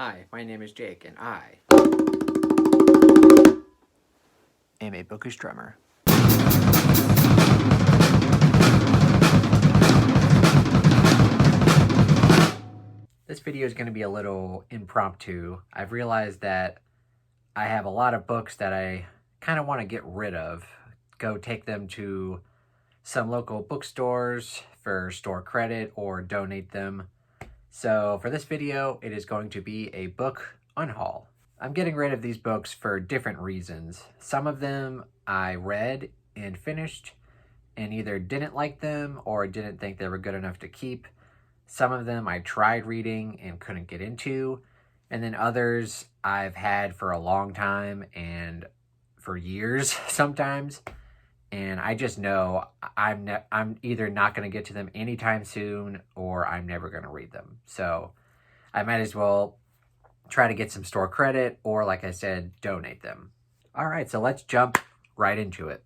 Hi, my name is Jake, and I am a bookish drummer. This video is going to be a little impromptu. I've realized that I have a lot of books that I kind of want to get rid of. Go take them to some local bookstores for store credit or donate them. So for this video, it is going to be a book unhaul. I'm getting rid of these books for different reasons. Some of them I read and finished and either didn't like them or didn't think they were good enough to keep. Some of them I tried reading and couldn't get into. And then others I've had for a long time and for years sometimes. And I just know I'm either not going to get to them anytime soon or I'm never going to read them. So I might as well try to get some store credit or, like I said, donate them. All right, so let's jump right into it.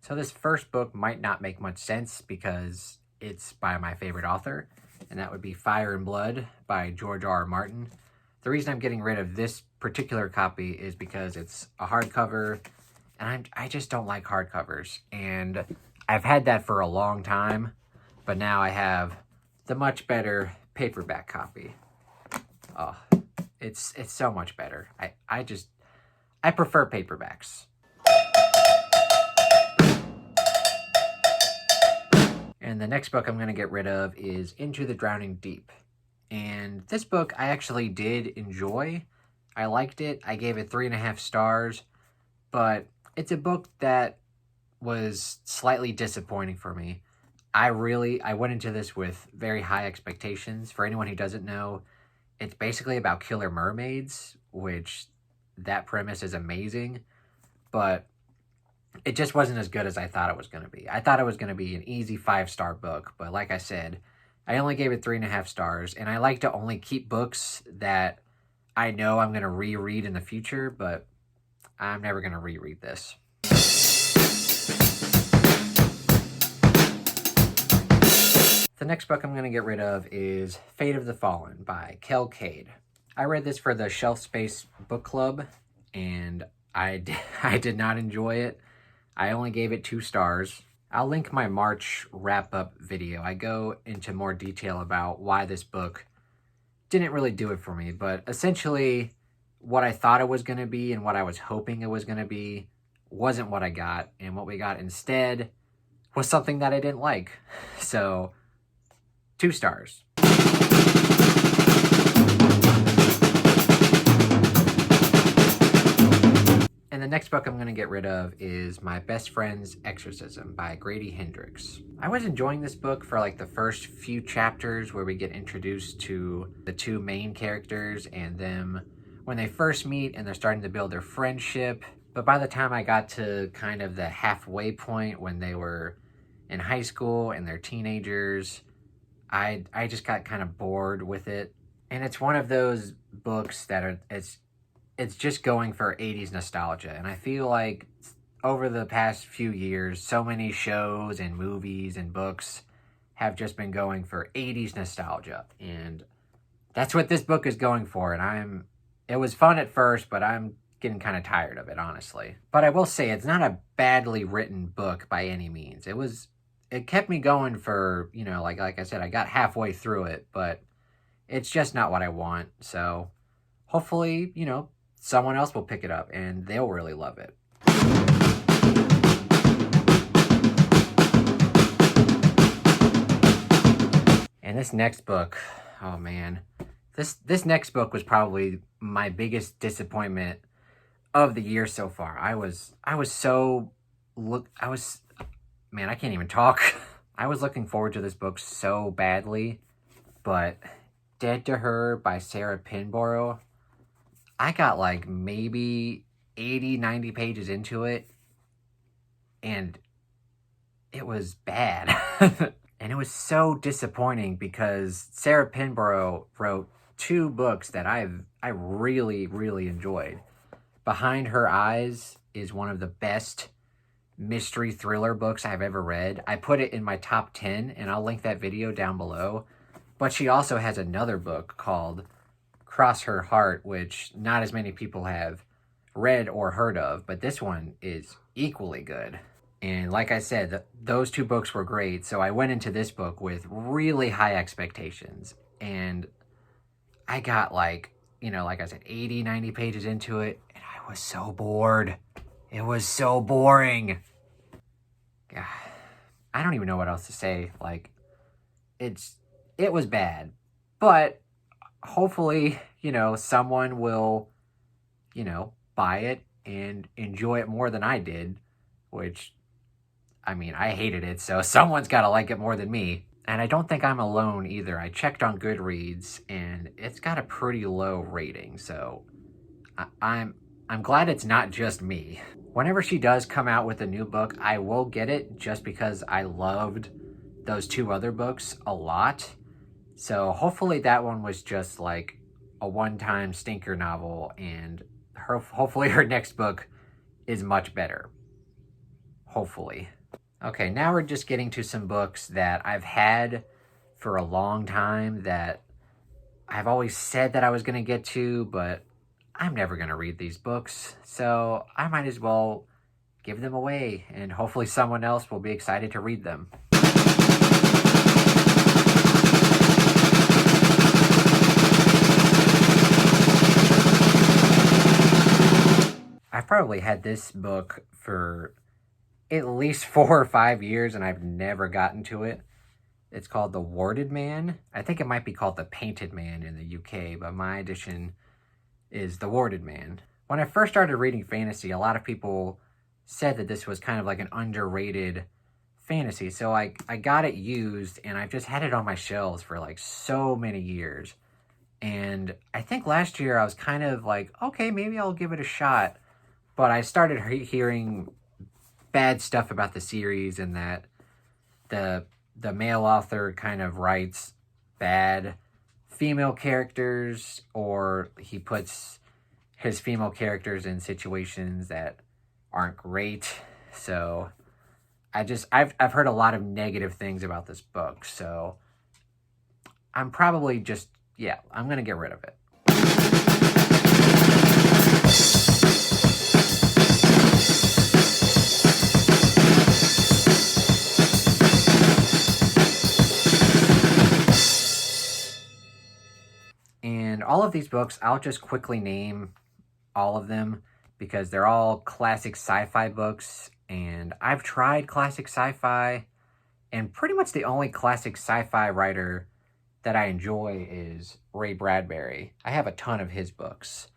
So this first book might not make much sense because it's by my favorite author, and that would be Fire and Blood by George R.R. Martin. The reason I'm getting rid of this particular copy is because it's a hardcover, and I just don't like hardcovers. And I've had that for a long time, but now I have the much better paperback copy. Oh, it's so much better. I prefer paperbacks. And the next book I'm going to get rid of is Into the Drowning Deep. And this book I actually did enjoy. I liked it. I gave it 3.5 stars. But it's a book that was slightly disappointing for me. I went into this with very high expectations. For anyone who doesn't know, it's basically about killer mermaids, which that premise is amazing. But it just wasn't as good as I thought it was going to be. I thought it was going to be an easy 5-star book, but like I said, I only gave it 3.5 stars, and I like to only keep books that I know I'm going to reread in the future, but I'm never going to reread this. The next book I'm going to get rid of is Fate of the Fallen by Kel Cade. I read this for the Shelf Space Book Club, and I did not enjoy it. I only gave it 2 stars. I'll link my March wrap-up video. I go into more detail about why this book didn't really do it for me, but essentially what I thought it was going to be and what I was hoping it was going to be wasn't what I got, and what we got instead was something that I didn't like. So, 2 stars. And the next book I'm going to get rid of is My Best Friend's Exorcism by Grady Hendrix. I was enjoying this book for like the first few chapters where we get introduced to the 2 main characters and them when they first meet and they're starting to build their friendship. But by the time I got to kind of the halfway point when they were in high school and they're teenagers, I just got kind of bored with it. And it's one of those books that it's just going for 80s nostalgia. And I feel like over the past few years, so many shows and movies and books have just been going for 80s nostalgia. And that's what this book is going for. And it was fun at first, but I'm getting kind of tired of it, honestly. But I will say it's not a badly written book by any means. It kept me going for, like I said, I got halfway through it, but it's just not what I want. So hopefully, someone else will pick it up and they'll really love it. And this next book, oh man, this next book was probably my biggest disappointment of the year so far. Man, I can't even talk. I was looking forward to this book so badly, but Dead to Her by Sarah Pinborough, I got like maybe 80, 90 pages into it, and it was bad. And it was so disappointing because Sarah Pinborough wrote 2 books that I really, really enjoyed. Behind Her Eyes is one of the best mystery thriller books I've ever read. I put it in my top 10, and I'll link that video down below. But she also has another book called Cross Her Heart, which not as many people have read or heard of, but this one is equally good. And like I said, those two books were great, so I went into this book with really high expectations. And I got like I said, 80, 90 pages into it, and I was so bored. It was so boring. I don't even know what else to say. Like, it was bad. But hopefully, someone will, buy it and enjoy it more than I did, which, I mean, I hated it, so someone's got to like it more than me. And I don't think I'm alone either. I checked on Goodreads, and it's got a pretty low rating, so I'm glad it's not just me. Whenever she does come out with a new book, I will get it just because I loved those two other books a lot. So hopefully that one was just like a one-time stinker novel, and hopefully her next book is much better. Hopefully. Okay, now we're just getting to some books that I've had for a long time that I've always said that I was going to get to, but I'm never going to read these books, so I might as well give them away, and hopefully someone else will be excited to read them. I've probably had this book for at least 4 or 5 years, and I've never gotten to it. It's called The Warded Man. I think it might be called The Painted Man in the UK, but my edition is The Warded Man. When I first started reading fantasy, a lot of people said that this was kind of like an underrated fantasy. So I got it used, and I've just had it on my shelves for like so many years. And I think last year I was kind of like, okay, maybe I'll give it a shot. But I started hearing bad stuff about the series, and that the male author kind of writes bad female characters, or he puts his female characters in situations that aren't great. So I've heard a lot of negative things about this book, so I'm probably I'm gonna get rid of it. And all of these books, I'll just quickly name all of them because they're all classic sci-fi books, and I've tried classic sci-fi, and pretty much the only classic sci-fi writer that I enjoy is Ray Bradbury. I have a ton of his books,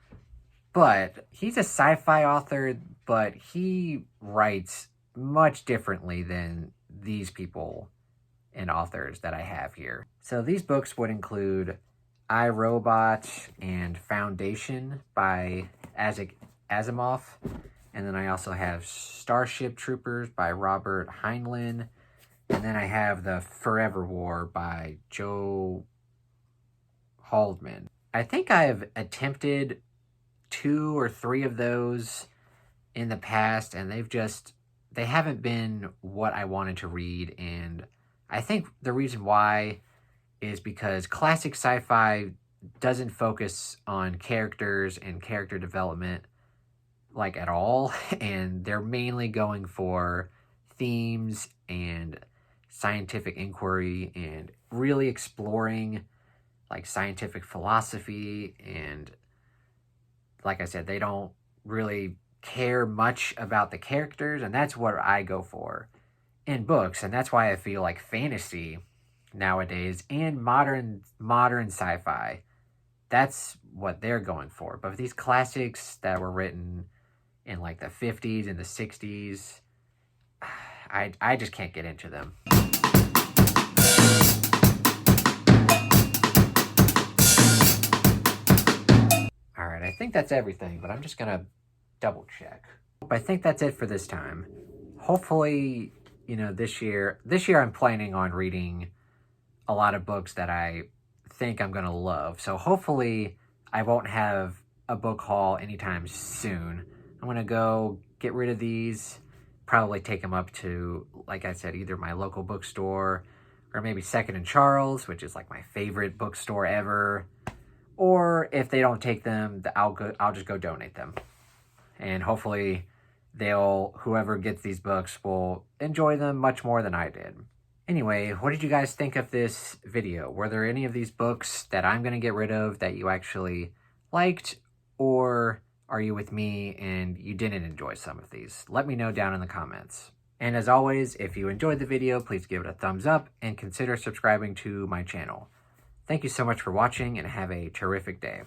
but he's a sci-fi author, but he writes much differently than these people and authors that I have here. So these books would include I, Robot and Foundation by Isaac Asimov. And then I also have Starship Troopers by Robert Heinlein. And then I have The Forever War by Joe Haldeman. I think I've attempted 2 or 3 of those in the past, and they haven't been what I wanted to read. And I think the reason why is because classic sci-fi doesn't focus on characters and character development like at all, and they're mainly going for themes and scientific inquiry and really exploring like scientific philosophy. And like I said, they don't really care much about the characters, and that's what I go for in books. And that's why I feel like fantasy nowadays and modern sci-fi, that's what they're going for. But these classics that were written in like the 50s and the 60s, I just can't get into them. All right, I think that's everything, but I'm just gonna double check. I think that's it for this time. Hopefully, this year I'm planning on reading a lot of books that I think I'm gonna love. So hopefully I won't have a book haul anytime soon. I'm gonna go get rid of these, probably take them up to, like I said, either my local bookstore or maybe Second and Charles, which is like my favorite bookstore ever. Or if they don't take them, I'll just go donate them. And hopefully whoever gets these books will enjoy them much more than I did. Anyway, what did you guys think of this video? Were there any of these books that I'm going to get rid of that you actually liked? Or are you with me and you didn't enjoy some of these? Let me know down in the comments. And as always, if you enjoyed the video, please give it a thumbs up and consider subscribing to my channel. Thank you so much for watching and have a terrific day.